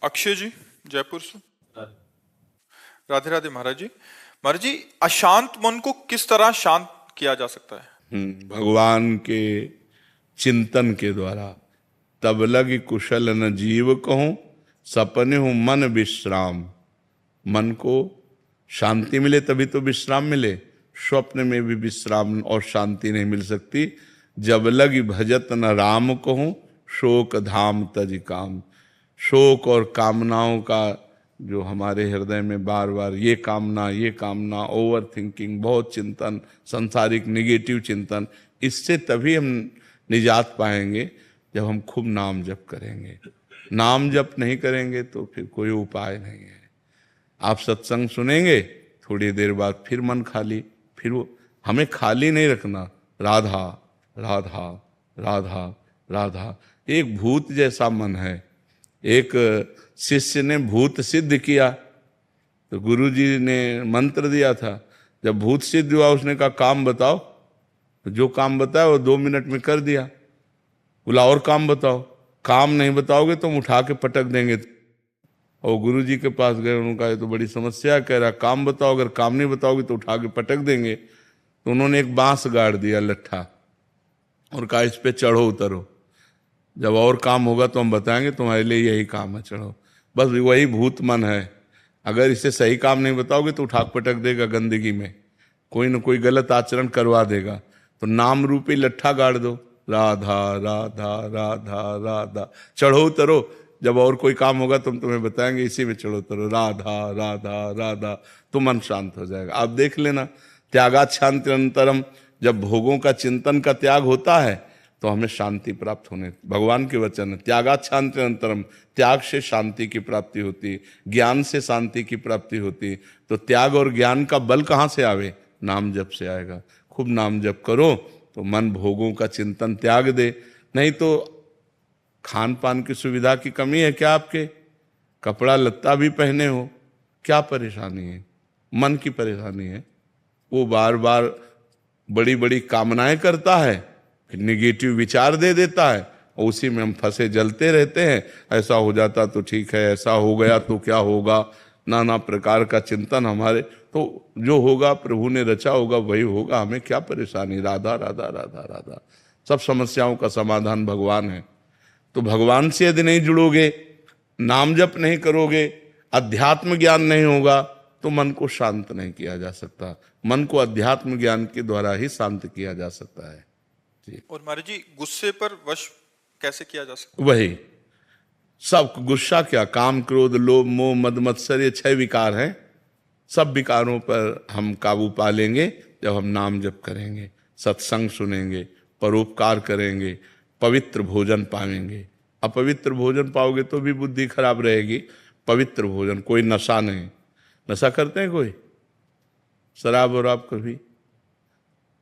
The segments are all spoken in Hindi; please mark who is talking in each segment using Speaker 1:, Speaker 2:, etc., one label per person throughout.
Speaker 1: अक्षय जी, जयपुर से। राधे राधे महाराज जी। महाराज जी, अशांत मन को किस तरह शांत किया जा सकता है?
Speaker 2: भगवान के चिंतन के द्वारा। तब लगी कुशल न जीव कहूं, सपने हूं मन विश्राम। मन को शांति मिले तभी तो विश्राम मिले। स्वप्न में भी विश्राम और शांति नहीं मिल सकती। जब लगी भजत न राम कहूं, शोक धाम तज काम। शोक और कामनाओं का जो हमारे हृदय में बार बार ये कामना, ओवर थिंकिंग, बहुत चिंतन, संसारिक निगेटिव चिंतन, इससे तभी हम निजात पाएंगे जब हम खूब नाम जप करेंगे। नाम जप नहीं करेंगे तो फिर कोई उपाय नहीं है। आप सत्संग सुनेंगे, थोड़ी देर बाद फिर मन खाली, फिर वो हमें खाली नहीं रखना। राधा राधा राधा राधा। एक भूत जैसा मन है। एक शिष्य ने भूत सिद्ध किया तो गुरु जी ने मंत्र दिया था। जब भूत सिद्ध हुआ उसने कहा काम बताओ, तो जो काम बताया वो 2 मिनट में कर दिया। बोला और काम बताओ। काम नहीं बताओगे तो हम उठा के पटक देंगे। और गुरु जी के पास गए, उन्होंने कहा ये तो बड़ी समस्या, कह रहा काम बताओ, अगर काम नहीं बताओगे तो उठा के पटक देंगे। तो उन्होंने एक बांस गाड़ दिया लट्ठा और कहा इस पे चढ़ो उतरो, जब और काम होगा तो हम बताएंगे, तुम्हारे लिए यही काम है, चढ़ो। बस वही भूत मन है। अगर इसे सही काम नहीं बताओगे तो उठा पटक देगा गंदगी में, कोई न कोई गलत आचरण करवा देगा। तो नाम रूपी लट्ठा गाड़ दो, राधा राधा राधा राधा, चढ़ो उतरो, जब और कोई काम होगा तो हम तुम्हें बताएंगे, इसी में चढ़ो उतरो, राधा राधा राधा, तो मन शांत हो जाएगा। आप देख लेना, त्यागात शांति अंतरम। जब भोगों का चिंतन का त्याग होता है तो हमें शांति प्राप्त होने, भगवान के वचन है, त्यागात शांति अंतरम। त्याग से शांति की प्राप्ति होती, ज्ञान से शांति की प्राप्ति होती। तो त्याग और ज्ञान का बल कहाँ से आवे? नाम जप से आएगा। खूब नाम जप करो तो मन भोगों का चिंतन त्याग दे। नहीं तो खान पान की सुविधा की कमी है क्या आपके? कपड़ा लत्ता भी पहने हो, क्या परेशानी है? मन की परेशानी है। वो बार बार बड़ी बड़ी कामनाएं करता है, फिर निगेटिव विचार दे देता है और उसी में हम फंसे जलते रहते हैं। ऐसा हो जाता तो ठीक है, ऐसा हो गया तो क्या होगा, नाना प्रकार का चिंतन हमारे। तो जो होगा प्रभु ने रचा होगा वही होगा, हमें क्या परेशानी? राधा राधा राधा राधा। सब समस्याओं का समाधान भगवान है। तो भगवान से यदि नहीं जुड़ोगे, नाम जप नहीं करोगे, अध्यात्म ज्ञान नहीं होगा तो मन को शांत नहीं किया जा सकता। मन को अध्यात्म ज्ञान के द्वारा ही शांत किया जा सकता है।
Speaker 1: और महाराज जी, गुस्से पर वश कैसे किया जा सकता
Speaker 2: वही सब गुस्सा क्या, काम क्रोध लोभ मोह मद मत्सर, ये 6 विकार हैं। सब विकारों पर हम काबू पा लेंगे जब हम नाम जप करेंगे, सत्संग सुनेंगे, परोपकार करेंगे, पवित्र भोजन पाएंगे। अपवित्र भोजन पाओगे तो भी बुद्धि खराब रहेगी। पवित्र भोजन, कोई नशा नहीं। नशा करते हैं कोई? शराब और आप कभी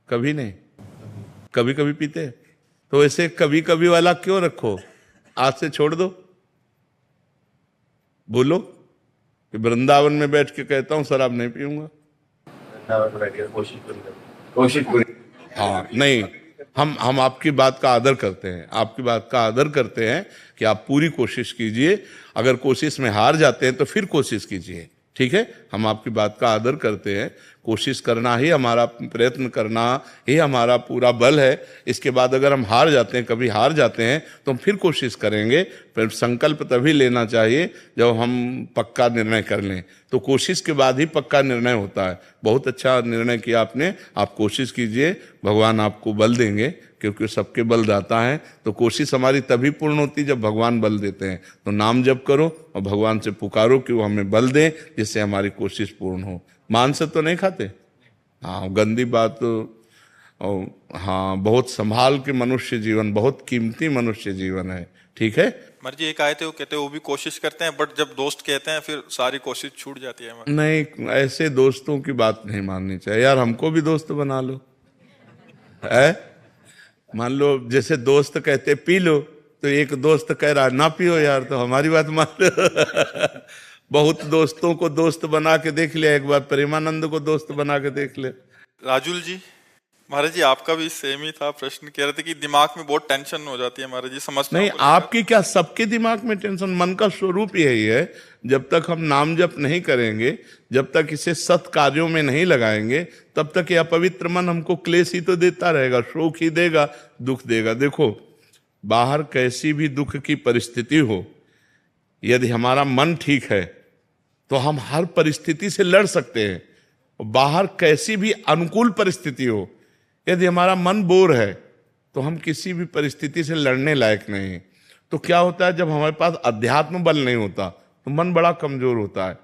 Speaker 2: कभी नहीं, कभी कभी पीते हैं। तो ऐसे कभी कभी वाला क्यों रखो? आज से छोड़ दो। बोलो कि वृंदावन में बैठ के कहता हूं शराब नहीं पीऊंगा। हाँ नहीं, हम आपकी बात का आदर करते हैं, आपकी बात का आदर करते हैं कि आप पूरी कोशिश कीजिए। अगर कोशिश में हार जाते हैं तो फिर कोशिश कीजिए, ठीक है? हम आपकी बात का आदर करते हैं। कोशिश करना ही हमारा, प्रयत्न करना ही हमारा पूरा बल है। इसके बाद अगर हम हार जाते हैं, कभी हार जाते हैं, तो हम फिर कोशिश करेंगे। फिर संकल्प तभी लेना चाहिए जब हम पक्का निर्णय कर लें। तो कोशिश के बाद ही पक्का निर्णय होता है। बहुत अच्छा निर्णय किया आपने, आप कोशिश कीजिए, भगवान आपको बल देंगे, क्योंकि सबके बलदाता है। तो कोशिश हमारी तभी पूर्ण होती जब भगवान बल देते हैं। तो नाम जप करो और भगवान से पुकारो कि वो हमें बल दें, जिससे हमारी कोशिश पूर्ण हो। मांस तो नहीं खाते? हाँ, गंदी बात। और हाँ, बहुत संभाल के मनुष्य जीवन, बहुत कीमती मनुष्य जीवन है, ठीक है?
Speaker 1: महाराज जी, एक आए थे, वो कहते हैं वो भी कोशिश करते हैं, बट जब दोस्त कहते हैं फिर सारी कोशिश छूट जाती है।
Speaker 2: नहीं, ऐसे दोस्तों की बात नहीं माननी चाहिए यार। हमको भी दोस्त बना लो, है? मान लो जैसे दोस्त कहते पी लो, तो एक दोस्त कह रहा ना पियो यार, तो हमारी बात मान लो। बहुत दोस्तों को दोस्त बना के देख लिया, एक बार प्रेमानंद को दोस्त बना के देख ले।
Speaker 1: राजुल जी, महाराज जी आपका भी सेम ही था प्रश्न, कह रहे थे कि दिमाग में बहुत टेंशन हो जाती है महाराज जी, समझता
Speaker 2: नहीं,
Speaker 1: हूं।
Speaker 2: आपकी क्या, सबके दिमाग में टेंशन। मन का स्वरूप यही है, जब तक हम नाम जप नहीं करेंगे, जब तक इसे सत् कार्यों में नहीं लगाएंगे, तब तक यह अपवित्र मन हमको क्लेश ही तो देता रहेगा, शोक ही देगा, दुख देगा। देखो, बाहर कैसी भी दुख की परिस्थिति हो, यदि हमारा मन ठीक है तो हम हर परिस्थिति से लड़ सकते हैं। बाहर कैसी भी अनुकूल परिस्थिति हो, यदि हमारा मन बोर है तो हम किसी भी परिस्थिति से लड़ने लायक नहीं हैं। तो क्या होता है, जब हमारे पास अध्यात्म बल नहीं होता तो मन बड़ा कमजोर होता है।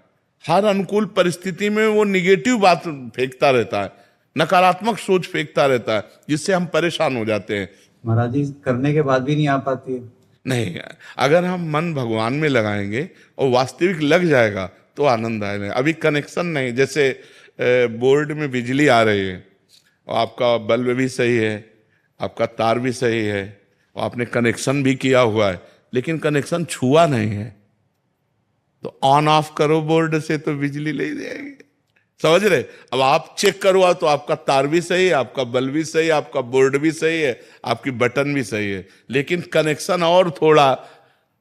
Speaker 2: हर अनुकूल परिस्थिति में वो निगेटिव बात फेंकता रहता है, नकारात्मक सोच फेंकता रहता है, जिससे हम परेशान हो जाते हैं।
Speaker 3: महाराज जी करने के बाद भी नहीं आ पाती है।
Speaker 2: नहीं, अगर हम मन भगवान में लगाएंगे और वास्तविक लग जाएगा तो आनंद आएगा। अभी कनेक्शन नहीं, जैसे बोर्ड में बिजली आ रही है और आपका बल्ब भी सही है, आपका तार भी सही है और आपने कनेक्शन भी किया हुआ है, लेकिन कनेक्शन छुआ नहीं है, तो ऑन ऑफ करो बोर्ड से तो बिजली ले जाएगी। समझ रहे? अब आप चेक करवा तो आपका तार भी सही है, आपका बल्ब भी सही है, आपका बोर्ड भी सही है, आपकी बटन भी सही है, लेकिन कनेक्शन और थोड़ा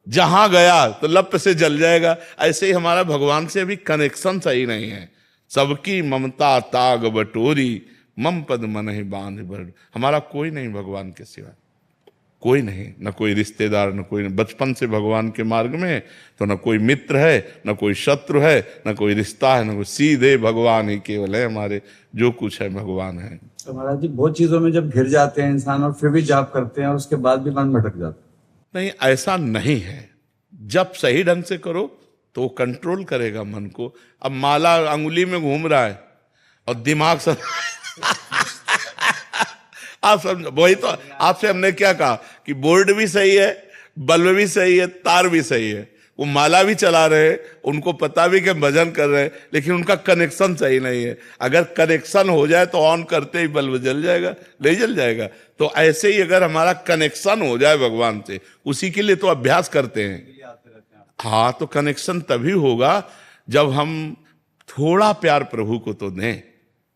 Speaker 2: जहां गया तो लप से जल जाएगा। ऐसे ही हमारा भगवान से अभी कनेक्शन सही नहीं है। सबकी ममता ताग बटोरी, मम पद मन ही बांध बड़। हमारा कोई नहीं भगवान के सिवा, कोई नहीं, न कोई रिश्तेदार, न कोई, बचपन से भगवान के मार्ग में है तो न कोई मित्र है, न कोई शत्रु है, न कोई रिश्ता है, न कोई, सीधे भगवान ही केवल है हमारे, जो कुछ है भगवान है।
Speaker 3: तो महाराज जी बहुत चीजों में जब घिर जाते हैं इंसान और फिर भी जाप करते हैं और उसके बाद भी मन भटक जाता है।
Speaker 2: नहीं, ऐसा नहीं है। जब सही ढंग से करो तो कंट्रोल करेगा मन को। अब माला अंगुली में घूम रहा है और दिमाग सब आप समझ, वही तो आपसे हमने क्या कहा कि बोर्ड भी सही है, बल्ब भी सही है, तार भी सही है, वो माला भी चला रहे हैं, उनको पता भी कि भजन कर रहे हैं, लेकिन उनका कनेक्शन सही नहीं है। अगर कनेक्शन हो जाए तो ऑन करते ही बल्ब जल जाएगा, नहीं जल जाएगा। तो ऐसे ही अगर हमारा कनेक्शन हो जाए भगवान से, उसी के लिए तो अभ्यास करते हैं। हाँ, तो कनेक्शन तभी होगा जब हम थोड़ा प्यार प्रभु को तो दें।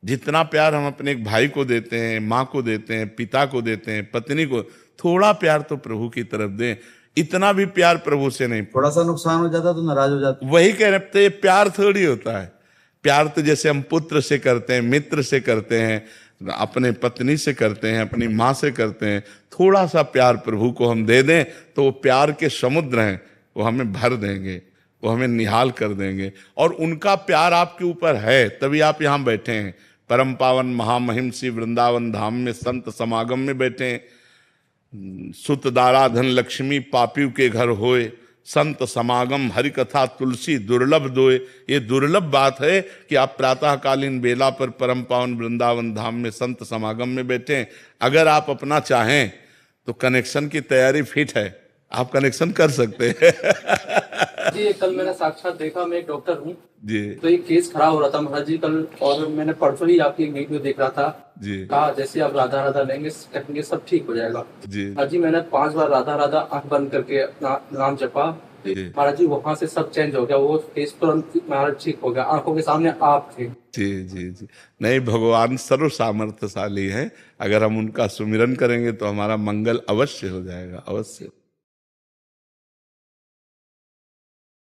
Speaker 2: जितना प्यार हम अपने एक भाई को देते हैं, माँ को देते हैं, पिता को देते हैं, पत्नी को, थोड़ा प्यार तो प्रभु की तरफ दें। इतना भी प्यार प्रभु से नहीं।
Speaker 3: थोड़ा सा नुकसान हो जाता तो नाराज हो जाते।
Speaker 2: वही कह रहे थे, प्यार थोड़ी होता है। प्यार तो जैसे हम पुत्र से करते हैं, मित्र से करते हैं, अपने पत्नी से करते हैं, अपनी माँ से करते हैं। थोड़ा सा प्यार प्रभु को हम दे दें तो वो प्यार के समुद्र हैं, वो हमें भर देंगे, वो हमें निहाल कर देंगे। और उनका प्यार आपके ऊपर है, तभी आप यहाँ बैठे हैं। परम पावन महामहिम श्री वृंदावन धाम में संत समागम में बैठे हैं। सुत दारा धन लक्ष्मी पापियों के घर होए, संत समागम हरि कथा तुलसी दुर्लभ दोए। ये दुर्लभ बात है कि आप प्रातःकालीन बेला पर परम पावन वृंदावन धाम में संत समागम में बैठे हैं। अगर आप अपना चाहें तो कनेक्शन की तैयारी फिट है, आप कनेक्शन कर सकते हैं।
Speaker 4: जी, कल मैंने साक्षात देखा, मैं एक डॉक्टर हूँ
Speaker 2: जी।
Speaker 4: तो एक केस खड़ा हो रहा था महाराज जी कल, और मैंने परसों ही आपकी एक वीडियो देख रहा था
Speaker 2: जी।
Speaker 4: कहा जैसे आप राधा राधा लेंगे कहेंगे सब ठीक हो जाएगा।
Speaker 2: जी।
Speaker 4: महाराज जी मैंने 5 बार राधा राधा आंख बंद करके अपना नाम जपा, महाराज जी वहां से सब चेंज हो गया, वो केस तुरंत महाराज ठीक हो गया, आंखों के सामने आप थे।
Speaker 2: जी जी जी। नहीं, भगवान सर्व सामर्थ्यशाली है। अगर हम उनका सुमिरन करेंगे तो हमारा मंगल अवश्य हो जाएगा, अवश्य।